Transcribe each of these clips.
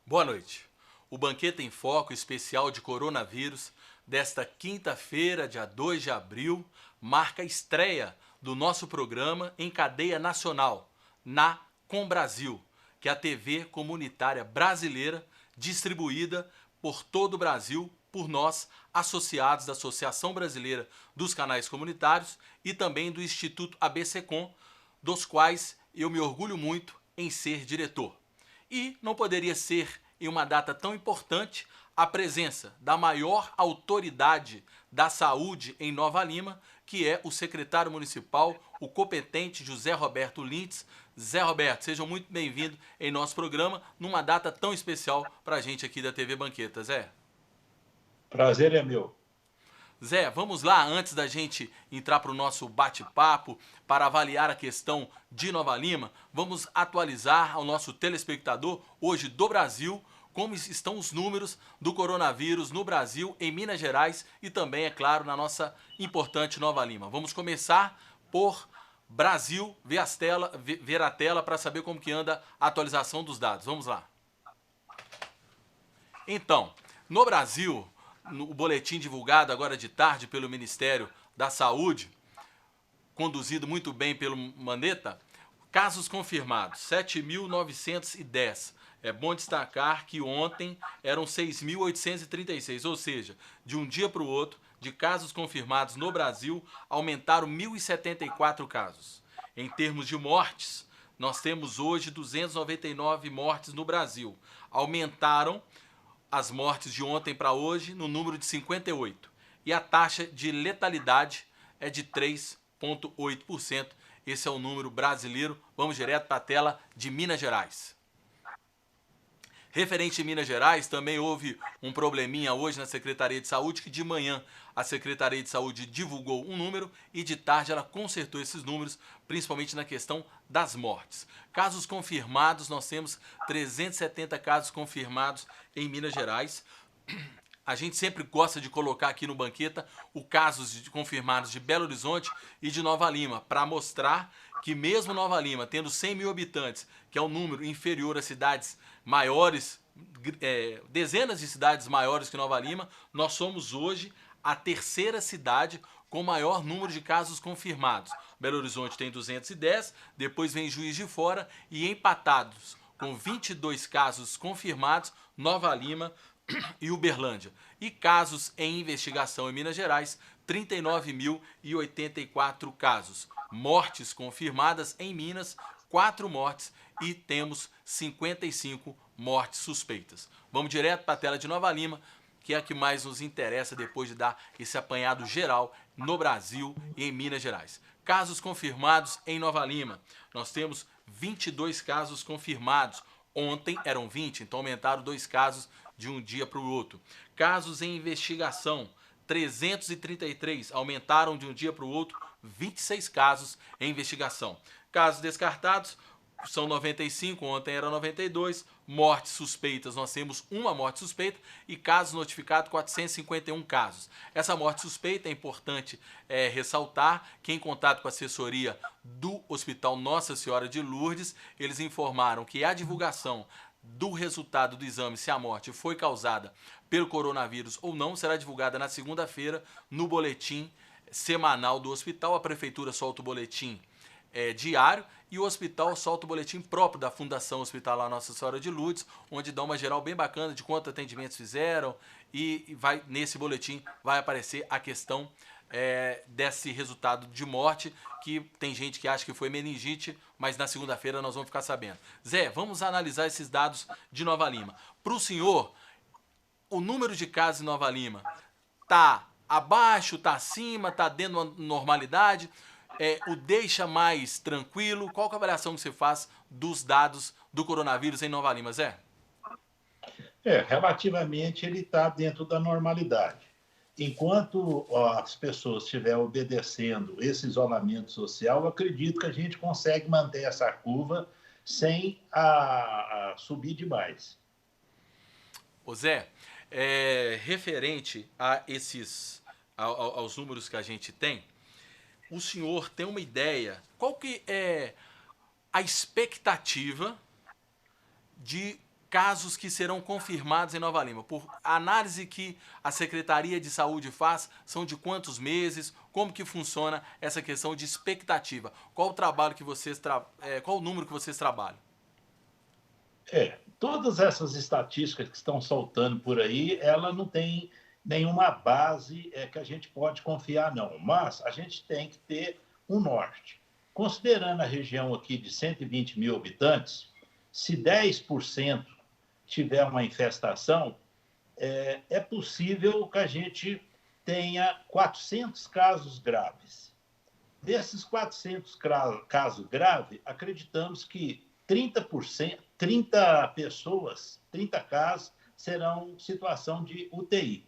Boa noite. O Banqueta em Foco especial de coronavírus desta quinta-feira, dia 2 de abril, marca a estreia do nosso programa em cadeia nacional, na Com Brasil, que é a TV comunitária brasileira distribuída por todo o Brasil por nós, associados da Associação Brasileira dos Canais Comunitários e também do Instituto ABCCom, dos quais eu me orgulho muito em ser diretor. E não poderia ser, em uma data tão importante, a presença da maior autoridade da saúde em Nova Lima, que é o secretário municipal, o competente José Roberto Lintz. Zé Roberto, sejam muito bem-vindos em nosso programa, numa data tão especial para a gente aqui da TV Banqueta. Zé. Prazer é meu. Zé, vamos lá, antes da gente entrar para o nosso bate-papo, para avaliar a questão de Nova Lima, vamos atualizar ao nosso telespectador, hoje do Brasil, como estão os números do coronavírus no Brasil, em Minas Gerais e também, é claro, na nossa importante Nova Lima. Vamos começar por Brasil, ver a tela para saber como que anda a atualização dos dados. Vamos lá. Então, no Brasil, no boletim divulgado agora de tarde pelo Ministério da Saúde, conduzido muito bem pelo Mandetta, casos confirmados, 7.910. É bom destacar que ontem eram 6.836, ou seja, de um dia para o outro, de casos confirmados no Brasil, aumentaram 1.074 casos. Em termos de mortes, nós temos hoje 299 mortes no Brasil. Aumentaram as mortes de ontem para hoje no número de 58. E a taxa de letalidade é de 3,8%. Esse é o número brasileiro. Vamos direto para a tela de Minas Gerais. Referente em Minas Gerais, também houve um probleminha hoje na Secretaria de Saúde, que de manhã a Secretaria de Saúde divulgou um número e de tarde ela consertou esses números, principalmente na questão das mortes. Casos confirmados, nós temos 370 casos confirmados em Minas Gerais. A gente sempre gosta de colocar aqui no Banqueta os casos confirmados de Belo Horizonte e de Nova Lima, para mostrar que mesmo Nova Lima, tendo 100 mil habitantes, que é um número inferior a cidades maiores, dezenas de cidades maiores que Nova Lima, nós somos hoje a terceira cidade com maior número de casos confirmados. Belo Horizonte tem 210, depois vem Juiz de Fora e empatados com 22 casos confirmados, Nova Lima e Uberlândia. E casos em investigação em Minas Gerais, 39.084 casos. Mortes confirmadas em Minas, 4 mortes e temos 55 mortes suspeitas. Vamos direto para a tela de Nova Lima, que é a que mais nos interessa depois de dar esse apanhado geral no Brasil e em Minas Gerais. Casos confirmados em Nova Lima. Nós temos 22 casos confirmados. Ontem eram 20, então aumentaram 2 casos de um dia para o outro. Casos em investigação, 333, aumentaram de um dia para o outro, 26 casos em investigação. Casos descartados, são 95, ontem era 92. Mortes suspeitas, nós temos uma morte suspeita e casos notificados, 451 casos. Essa morte suspeita é importante ressaltar que, em contato com a assessoria do Hospital Nossa Senhora de Lourdes, eles informaram que a divulgação do resultado do exame, se a morte foi causada pelo coronavírus ou não, será divulgada na segunda-feira no boletim semanal do hospital. A prefeitura solta o boletim diário e o hospital solta o boletim próprio da Fundação Hospitalar Nossa Senhora de Lourdes, onde dá uma geral bem bacana de quantos atendimentos fizeram e nesse boletim vai aparecer a questão desse resultado de morte, que tem gente que acha que foi meningite, mas na segunda-feira nós vamos ficar sabendo. Zé, vamos analisar esses dados de Nova Lima. Para o senhor, o número de casos em Nova Lima está abaixo, está acima, está dentro da normalidade? O deixa mais tranquilo? Qual que é a avaliação que você faz dos dados do coronavírus em Nova Lima, Zé? Relativamente ele está dentro da normalidade. Enquanto as pessoas estiverem obedecendo esse isolamento social, eu acredito que a gente consegue manter essa curva sem a subir demais. Ô Zé, referente a aos números que a gente tem, o senhor tem uma ideia? Qual que é a expectativa de casos que serão confirmados em Nova Lima? Por análise que a Secretaria de Saúde faz, são de quantos meses? Como que funciona essa questão de expectativa? Qual o trabalho que vocês qual o número que vocês trabalham? Todas essas estatísticas que estão soltando por aí, ela não tem nenhuma base que a gente pode confiar, não. Mas a gente tem que ter um norte. Considerando a região aqui de 120 mil habitantes, se 10% tiver uma infestação, é possível que a gente tenha 400 casos graves. Desses 400 casos graves, acreditamos que 30%, 30 pessoas, 30 casos, serão situação de UTI.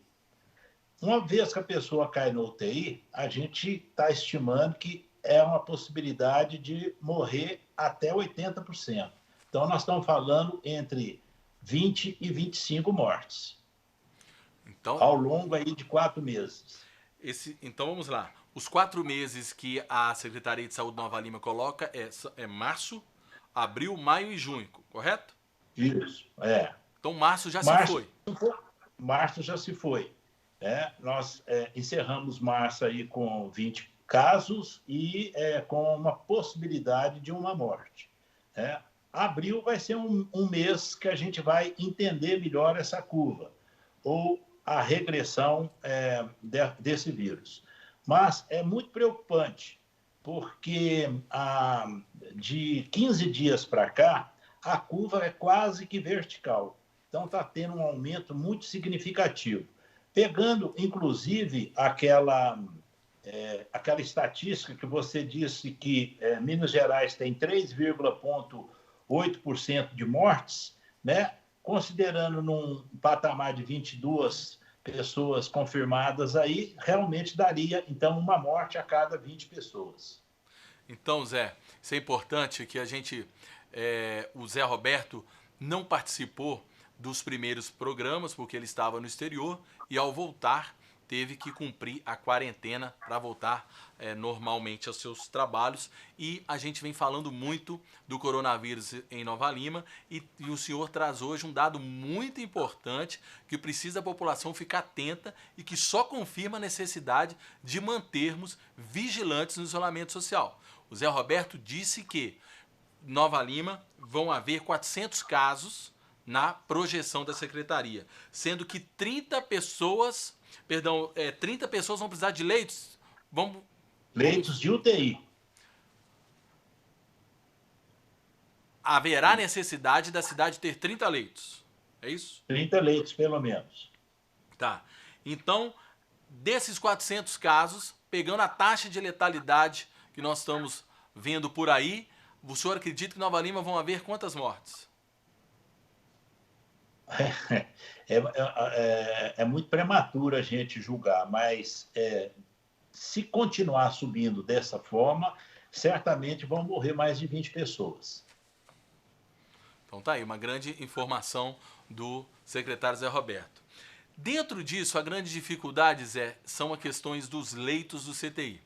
Uma vez que a pessoa cai no UTI, a gente está estimando que é uma possibilidade de morrer até 80%. Então, nós estamos falando entre 20 e 25 mortes, Então, ao longo aí de 4 meses. então vamos lá. Os 4 meses que a Secretaria de Saúde de Nova Lima coloca é março, abril, maio e junho, correto? Isso, Então março já se Março, foi. março já se foi. Nós encerramos março aí com 20 casos e com uma possibilidade de uma morte. Abril vai ser um mês que a gente vai entender melhor essa curva, ou a regressão desse vírus. Mas é muito preocupante, porque de 15 dias para cá, a curva é quase que vertical. Então, está tendo um aumento muito significativo. Pegando, inclusive, aquela estatística que você disse que Minas Gerais tem 3,8% de mortes, né? Considerando num patamar de 22 pessoas confirmadas aí, realmente daria, então, uma morte a cada 20 pessoas. Então, Zé, isso é importante que o Zé Roberto não participou dos primeiros programas porque ele estava no exterior e ao voltar teve que cumprir a quarentena para voltar normalmente aos seus trabalhos. E a gente vem falando muito do coronavírus em Nova Lima e o senhor traz hoje um dado muito importante que precisa a população ficar atenta e que só confirma a necessidade de mantermos vigilantes no isolamento social. O Zé Roberto disse que em Nova Lima vão haver 400 casos na projeção da secretaria, sendo que 30 pessoas vão precisar de leitos. Leitos de UTI. Haverá necessidade da cidade ter 30 leitos. É isso? 30 leitos, pelo menos. Tá. Então, desses 400 casos, pegando a taxa de letalidade que nós estamos vendo por aí, o senhor acredita que em Nova Lima vão haver quantas mortes? É muito prematuro a gente julgar, mas se continuar subindo dessa forma, certamente vão morrer mais de 20 pessoas. Então tá aí, uma grande informação do secretário Zé Roberto. Dentro disso, a grande dificuldade, Zé, são as questões dos leitos do CTI.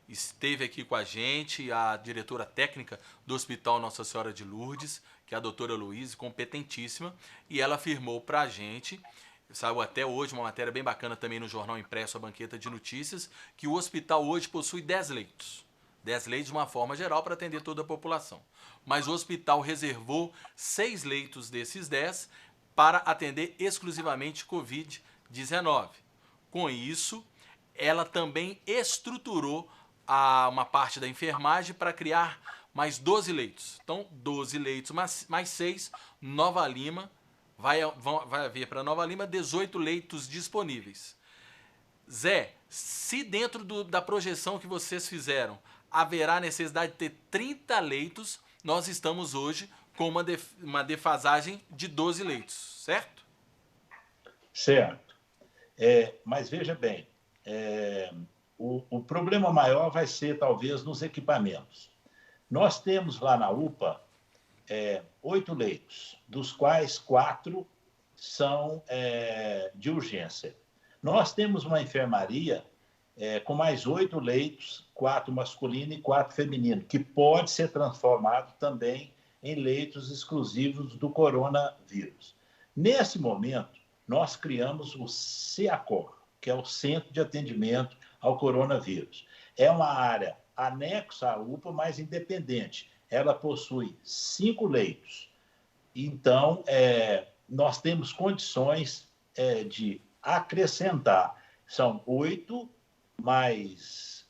Esteve aqui com a gente a diretora técnica do Hospital Nossa Senhora de Lourdes, que é a doutora Luísa, competentíssima, e ela afirmou para a gente, saiu até hoje uma matéria bem bacana também no jornal impresso, a Banqueta de Notícias, que o hospital hoje possui 10 leitos. 10 leitos de uma forma geral para atender toda a população. Mas o hospital reservou 6 leitos desses 10 para atender exclusivamente Covid-19. Com isso, ela também estruturou uma parte da enfermagem para criar mais 12 leitos. Então, 12 leitos mais 6, Nova Lima, vai haver para Nova Lima 18 leitos disponíveis. Zé, se dentro da projeção que vocês fizeram haverá necessidade de ter 30 leitos, nós estamos hoje com uma defasagem de 12 leitos, certo? Certo. Mas veja bem, o problema maior vai ser talvez nos equipamentos. Nós temos lá na UPA 8 leitos, dos quais 4 são de urgência. Nós temos uma enfermaria com mais 8 leitos, 4 masculino e 4 feminino, que pode ser transformado também em leitos exclusivos do coronavírus. Nesse momento, nós criamos o CEACOR, que é o Centro de Atendimento ao Coronavírus. É uma área anexa à UPA, mas independente. Ela possui 5 leitos. Então, nós temos condições de acrescentar. São 8 mais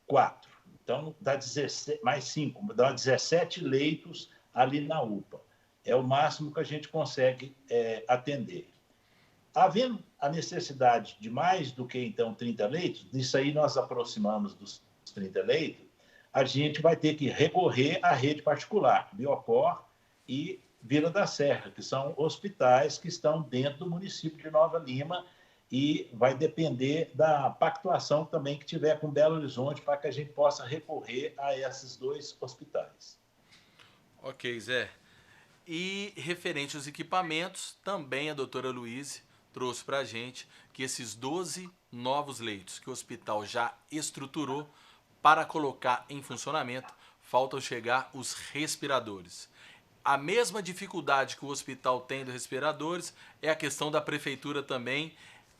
4. Então, dá 17, mais 5, dá 17 leitos ali na UPA. É o máximo que a gente consegue atender. Havendo a necessidade de mais do que, então, 30 leitos, nisso aí nós aproximamos dos 30 leitos, a gente vai ter que recorrer à rede particular, Biocor e Vila da Serra, que são hospitais que estão dentro do município de Nova Lima, e vai depender da pactuação também que tiver com Belo Horizonte para que a gente possa recorrer a esses 2 hospitais. Ok, Zé. E referente aos equipamentos, também a doutora Luíse trouxe para a gente que esses 12 novos leitos que o hospital já estruturou para colocar em funcionamento, faltam chegar os respiradores. A mesma dificuldade que o hospital tem dos respiradores é a questão da prefeitura também,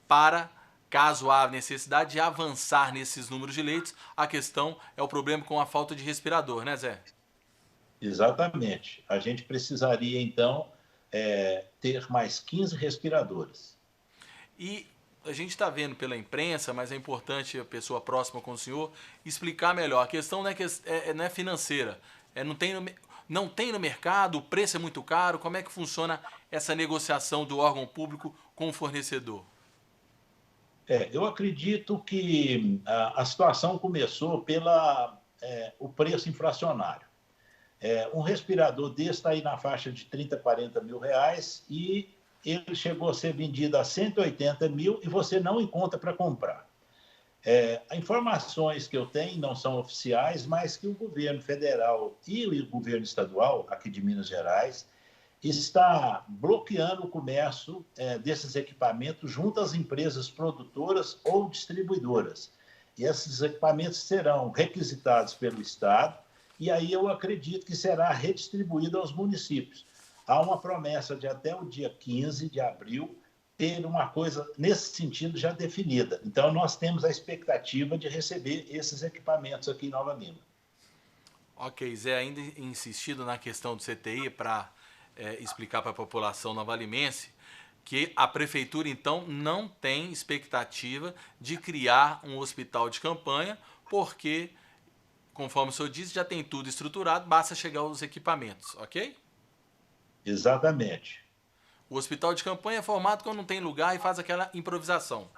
para, caso há necessidade de avançar nesses números de leitos, a questão é o problema com a falta de respirador, né, Zé? Exatamente. A gente precisaria, então, ter mais 15 respiradores. E a gente está vendo pela imprensa, mas é importante a pessoa próxima com o senhor explicar melhor. A questão não é financeira, não tem no mercado, o preço é muito caro. Como é que funciona essa negociação do órgão público com o fornecedor? Eu acredito que a situação começou o preço inflacionário. Um respirador desse está aí na faixa de 30, 40 mil reais e ele chegou a ser vendido a 180 mil e você não encontra para comprar. Informações que eu tenho não são oficiais, mas que o governo federal e o governo estadual, aqui de Minas Gerais, está bloqueando o comércio desses equipamentos junto às empresas produtoras ou distribuidoras. E esses equipamentos serão requisitados pelo Estado e aí eu acredito que será redistribuído aos municípios. Há uma promessa de até o dia 15 de abril ter uma coisa nesse sentido já definida. Então, nós temos a expectativa de receber esses equipamentos aqui em Nova Lima. Ok, Zé, ainda insistindo na questão do CTI para explicar para a população novalimense que a prefeitura, então, não tem expectativa de criar um hospital de campanha, porque, conforme o senhor disse, já tem tudo estruturado, basta chegar os equipamentos, ok? Exatamente. O hospital de campanha é formado quando não tem lugar e faz aquela improvisação,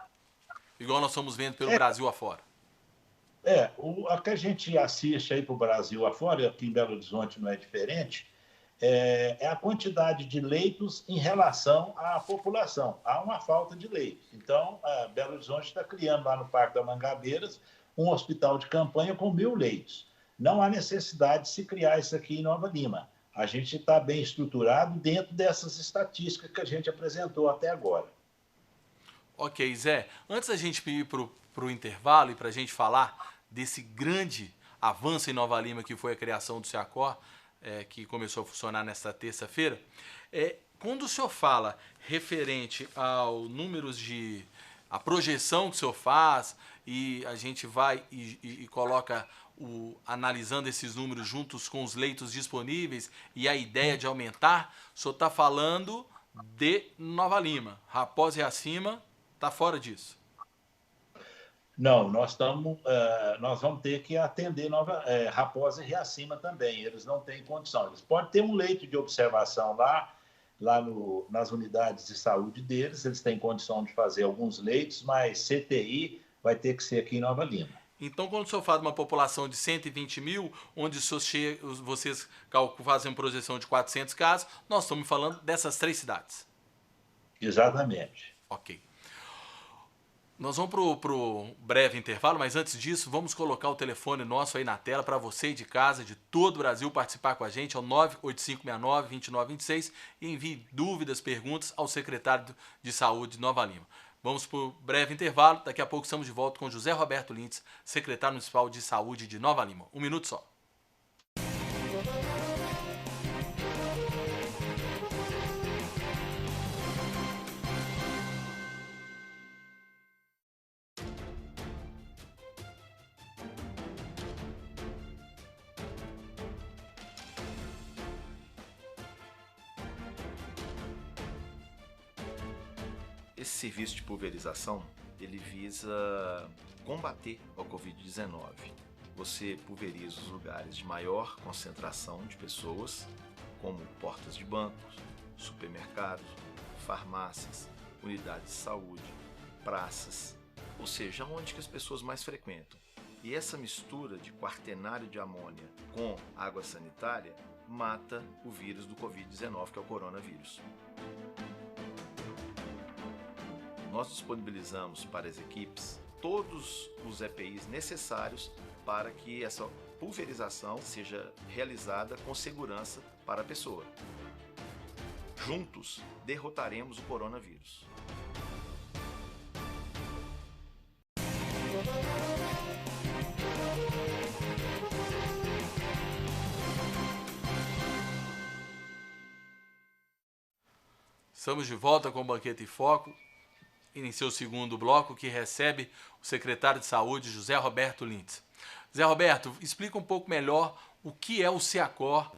igual nós estamos vendo pelo Brasil afora. A que a gente assiste aí para o Brasil afora, aqui em Belo Horizonte não é diferente, a quantidade de leitos em relação à população. Há uma falta de leitos. Então, Belo Horizonte está criando lá no Parque da Mangabeiras um hospital de campanha com 1.000 leitos. Não há necessidade de se criar isso aqui em Nova Lima. A gente está bem estruturado dentro dessas estatísticas que a gente apresentou até agora. Ok, Zé. Antes da gente ir para o intervalo e para a gente falar desse grande avanço em Nova Lima que foi a criação do CEACOR, que começou a funcionar nesta terça-feira, quando o senhor fala referente ao números a projeção que o senhor faz e a gente vai e coloca analisando esses números juntos com os leitos disponíveis e a ideia de aumentar, o senhor está falando de Nova Lima. Raposa e acima, está fora disso. Não, nós vamos ter que atender Raposa e Riacima também. Eles não têm condição. Eles podem ter um leito de observação lá nas unidades de saúde deles. Eles têm condição de fazer alguns leitos, mas CTI vai ter que ser aqui em Nova Lima. Então, quando o senhor fala de uma população de 120 mil, onde vocês fazem projeção de 400 casos, nós estamos falando dessas 3 cidades. Exatamente. Ok. Nós vamos para o breve intervalo, mas antes disso, vamos colocar o telefone nosso aí na tela para você de casa, de todo o Brasil, participar com a gente, é o 98569-2926 e envie dúvidas, perguntas ao secretário de Saúde de Nova Lima. Vamos para o breve intervalo, daqui a pouco estamos de volta com José Roberto Lintz, secretário municipal de Saúde de Nova Lima. 1 minuto só. Esse serviço de pulverização, ele visa combater a Covid-19. Você pulveriza os lugares de maior concentração de pessoas, como portas de bancos, supermercados, farmácias, unidades de saúde, praças, ou seja, onde que as pessoas mais frequentam. E essa mistura de quaternário de amônia com água sanitária mata o vírus do Covid-19, que é o coronavírus. Nós disponibilizamos para as equipes todos os EPIs necessários para que essa pulverização seja realizada com segurança para a pessoa. Juntos, derrotaremos o coronavírus. Estamos de volta com o Banquete em Foco, em seu segundo bloco, que recebe o secretário de Saúde, José Roberto Lintz. Zé Roberto, explica um pouco melhor o que é o CEACOR,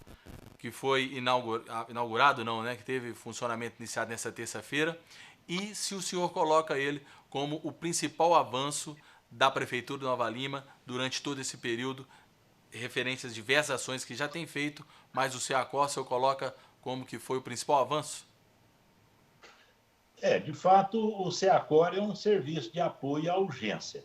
que foi inaugurado, não, né? Que teve funcionamento iniciado nessa terça-feira, e se o senhor coloca ele como o principal avanço da Prefeitura de Nova Lima durante todo esse período, referente às diversas ações que já tem feito, mas o CEACOR o senhor coloca como que foi o principal avanço? De fato, o CEACOR é um serviço de apoio à urgência.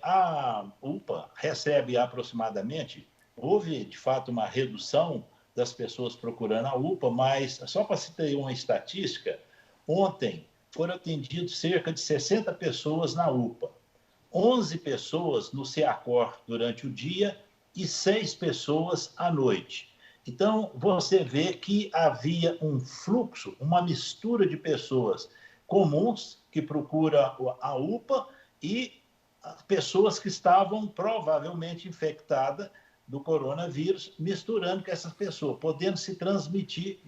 A UPA recebe aproximadamente, houve de fato uma redução das pessoas procurando a UPA, mas só para se ter uma estatística, ontem foram atendidos cerca de 60 pessoas na UPA, 11 pessoas no CEACOR durante o dia e 6 pessoas à noite. Então, você vê que havia um fluxo, uma mistura de pessoas comuns que procuram a UPA e pessoas que estavam provavelmente infectadas do coronavírus, misturando com essas pessoas, podendo se transmitir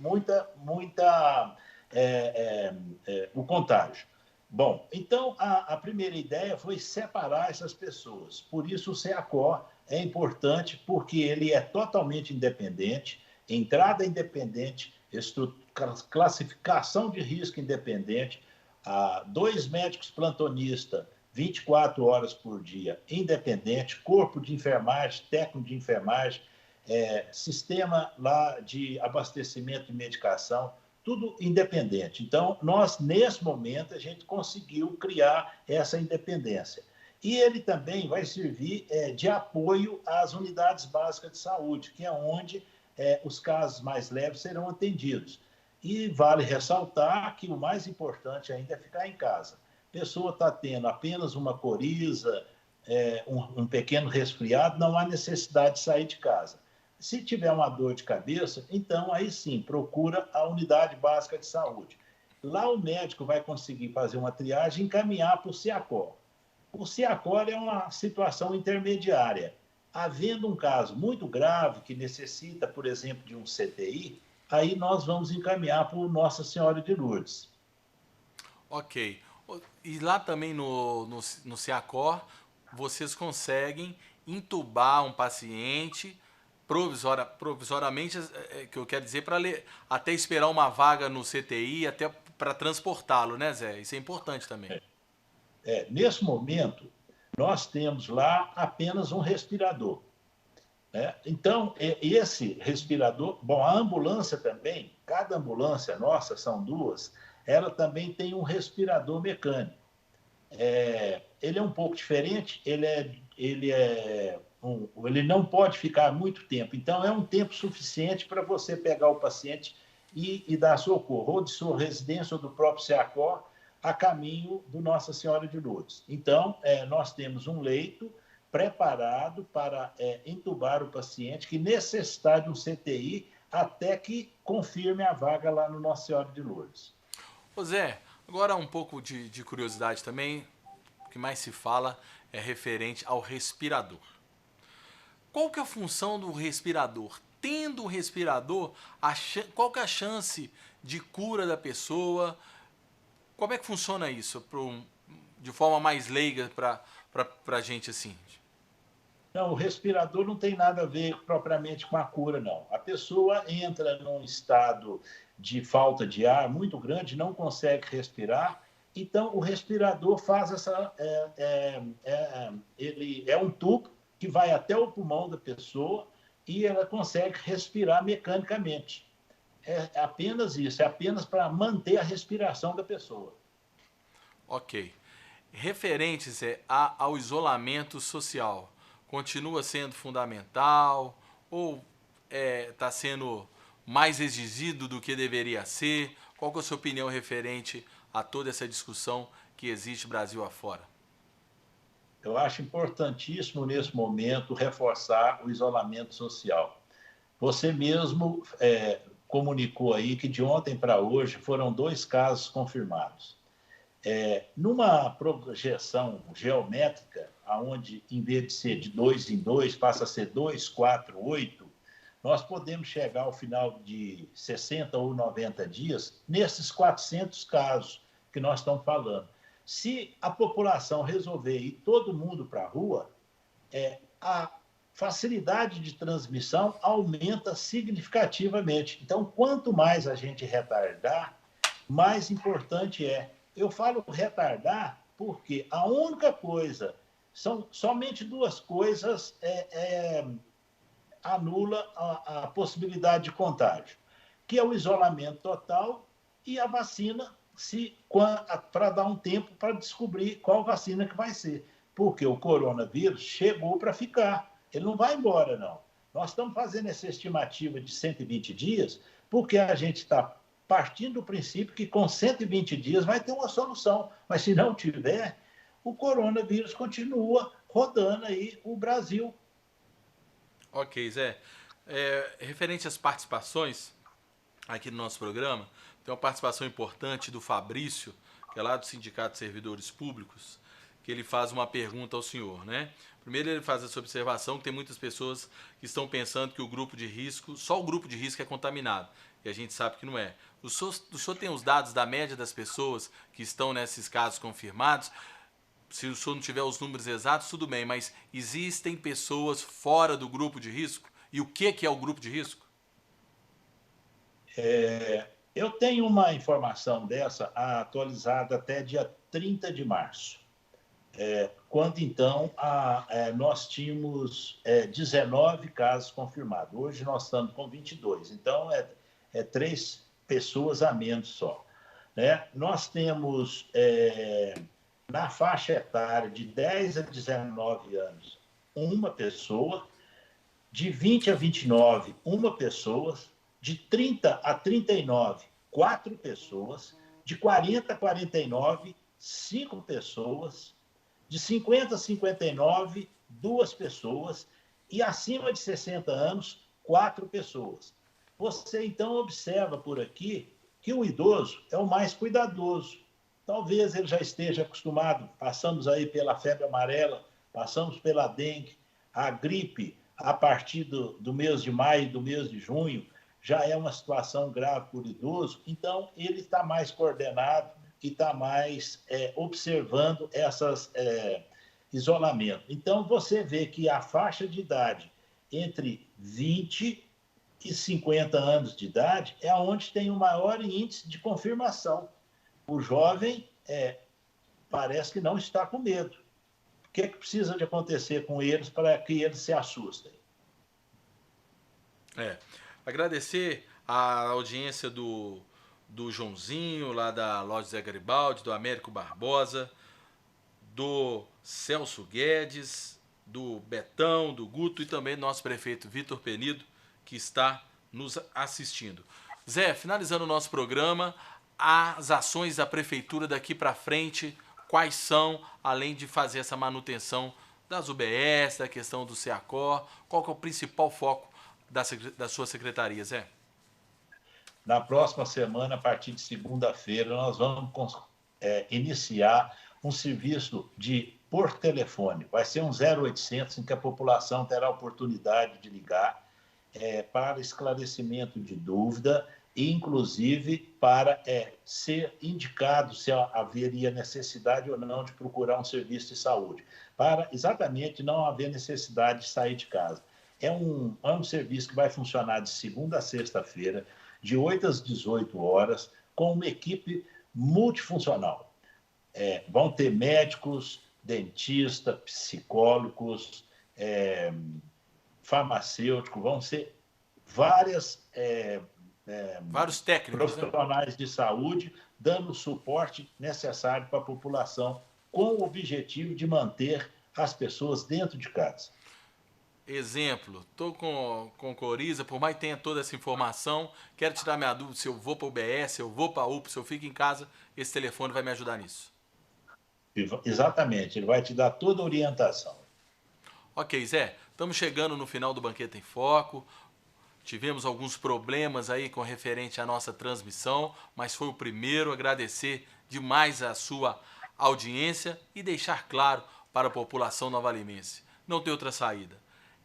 o contágio. Bom, então a primeira ideia foi separar essas pessoas. Por isso o CEACOR é importante, porque ele é totalmente independente, entrada independente, classificação de risco independente, 2 médicos plantonistas 24 horas por dia, independente, corpo de enfermagem, técnico de enfermagem, sistema lá de abastecimento de medicação, tudo independente. Então, nós, nesse momento, a gente conseguiu criar essa independência. E ele também vai servir de apoio às unidades básicas de saúde, que é onde os casos mais leves serão atendidos. E vale ressaltar que o mais importante ainda é ficar em casa. A pessoa está tendo apenas uma coriza, um pequeno resfriado, não há necessidade de sair de casa. Se tiver uma dor de cabeça, então aí sim, procura a unidade básica de saúde. Lá o médico vai conseguir fazer uma triagem e encaminhar para o CEACOR. O CEACOR é uma situação intermediária. Havendo um caso muito grave que necessita, por exemplo, de um CTI, aí nós vamos encaminhar para o Nossa Senhora de Lourdes. Ok. E lá também no CEACOR, vocês conseguem intubar um paciente provisoriamente, que eu quero dizer, para até esperar uma vaga no CTI, até para transportá-lo, né, Zé? Isso é importante também. Nesse momento, nós temos lá apenas um respirador. Então, esse respirador, bom, a ambulância também, cada ambulância nossa, são 2, ela também tem um respirador mecânico. Ele é um pouco diferente, ele não pode ficar muito tempo, então é um tempo suficiente para você pegar o paciente e dar socorro, ou de sua residência ou do próprio CEACOR, a caminho do Nossa Senhora de Lourdes. Então, nós temos um leito preparado para entubar o paciente que necessitar de um CTI até que confirme a vaga lá no Nossa Senhora de Lourdes. Ô Zé, agora um pouco de curiosidade também, o que mais se fala é referente ao respirador. Qual que é a função do respirador? Tendo o respirador, qual que é a chance de cura da pessoa? Como é que funciona isso de forma mais leiga para a gente assim? Não, o respirador não tem nada a ver propriamente com a cura, não. A pessoa entra num estado de falta de ar muito grande, não consegue respirar, então o respirador faz essa. Ele é um tubo que vai até o pulmão da pessoa e ela consegue respirar mecanicamente. É apenas isso, é apenas para manter a respiração da pessoa. Ok. Referentes ao isolamento social, continua sendo fundamental ou está sendo mais exigido do que deveria ser? Qual que é a sua opinião referente a toda essa discussão que existe Brasil afora? Eu acho importantíssimo, nesse momento, reforçar o isolamento social. Você mesmo comunicou aí que de ontem para hoje foram 2 casos confirmados. Numa projeção geométrica, onde em vez de ser de 2 em 2, passa a ser 2, 4, 8, nós podemos chegar ao final de 60 ou 90 dias nesses 400 casos que nós estamos falando. Se a população resolver ir todo mundo para a rua, a facilidade de transmissão aumenta significativamente. Então, quanto mais a gente retardar, mais importante é. Eu falo retardar porque a única coisa, são somente 2 coisas anula a possibilidade de contágio, que é o isolamento total e a vacina, para dar um tempo para descobrir qual vacina que vai ser. Porque o coronavírus chegou para ficar. Ele não vai embora, não. Nós estamos fazendo essa estimativa de 120 dias porque a gente está partindo do princípio que com 120 dias vai ter uma solução. Mas se não tiver, o coronavírus continua rodando aí o Brasil. Ok, Zé. Referente às participações aqui no nosso programa, tem uma participação importante do Fabrício, que é lá do Sindicato de Servidores Públicos, que ele faz uma pergunta ao senhor, né? Primeiro ele faz essa observação que tem muitas pessoas que estão pensando que o grupo de risco, só o grupo de risco é contaminado, e a gente sabe que não é. O senhor tem os dados da média das pessoas que estão nesses casos confirmados? Se o senhor não tiver os números exatos, tudo bem, mas existem pessoas fora do grupo de risco? E o que é o grupo de risco? Eu tenho uma informação dessa atualizada até dia 30 de março, quando então nós tínhamos 19 casos confirmados. Hoje nós estamos com 22, então 3 pessoas a menos só. Né? Nós temos, na faixa etária de 10 a 19 anos, uma pessoa, de 20 a 29, uma pessoa, de 30 a 39, 4 pessoas, de 40 a 49, 5 pessoas, de 50 a 59, 2 pessoas, e acima de 60 anos, 4 pessoas. Você, então, observa por aqui que o idoso é o mais cuidadoso. Talvez ele já esteja acostumado, passamos aí pela febre amarela, passamos pela dengue, a gripe, a partir do mês de maio e do mês de junho, já é uma situação grave para o idoso, então ele está mais coordenado e está mais observando essas isolamento. Então, você vê que a faixa de idade entre 20 e 50 anos de idade é onde tem o maior índice de confirmação. O jovem parece que não está com medo. O que precisa de acontecer com eles para que eles se assustem? Agradecer a audiência do Joãozinho, lá da Loja Zé Garibaldi, do Américo Barbosa, do Celso Guedes, do Betão, do Guto e também do nosso prefeito Vitor Penido, que está nos assistindo. Zé, finalizando o nosso programa, as ações da prefeitura daqui para frente, quais são, além de fazer essa manutenção das UBS, da questão do CEACOR, qual que é o principal foco da sua secretaria, Zé? Na próxima semana, a partir de segunda-feira, nós vamos iniciar um serviço por telefone. Vai ser um 0800 em que a população terá a oportunidade de ligar para esclarecimento de dúvida inclusive para ser indicado se haveria necessidade ou não de procurar um serviço de saúde, para exatamente não haver necessidade de sair de casa. É um serviço que vai funcionar de segunda a sexta-feira, de 8 às 18 horas, com uma equipe multifuncional. Vão ter médicos, dentistas, psicólogos, farmacêuticos, vão ser vários técnicos, né? profissionais de saúde dando o suporte necessário para a população, com o objetivo de manter as pessoas dentro de casa. Exemplo, estou com coriza, por mais que tenha toda essa informação, quero tirar minha dúvida se eu vou para o UBS, se eu vou para a UPA, se eu fico em casa, esse telefone vai me ajudar nisso. Exatamente, ele vai te dar toda a orientação. Ok, Zé, estamos chegando no final do Banqueta em Foco. Tivemos alguns problemas aí com referente à nossa transmissão, mas foi o primeiro. Agradecer demais a sua audiência e deixar claro para a população novalimense. Não tem outra saída.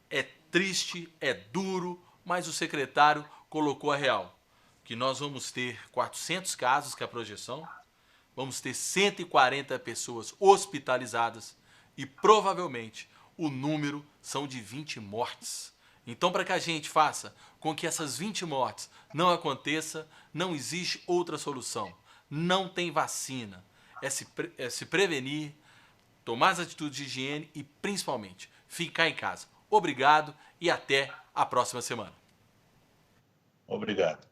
É triste, é duro, mas o secretário colocou a real. Que nós vamos ter 400 casos, que é a projeção, vamos ter 140 pessoas hospitalizadas e provavelmente o número são de 20 mortes. Então, para que a gente faça com que essas 20 mortes não aconteça, não existe outra solução. Não tem vacina. É se prevenir, tomar as atitudes de higiene e, principalmente, ficar em casa. Obrigado e até a próxima semana. Obrigado.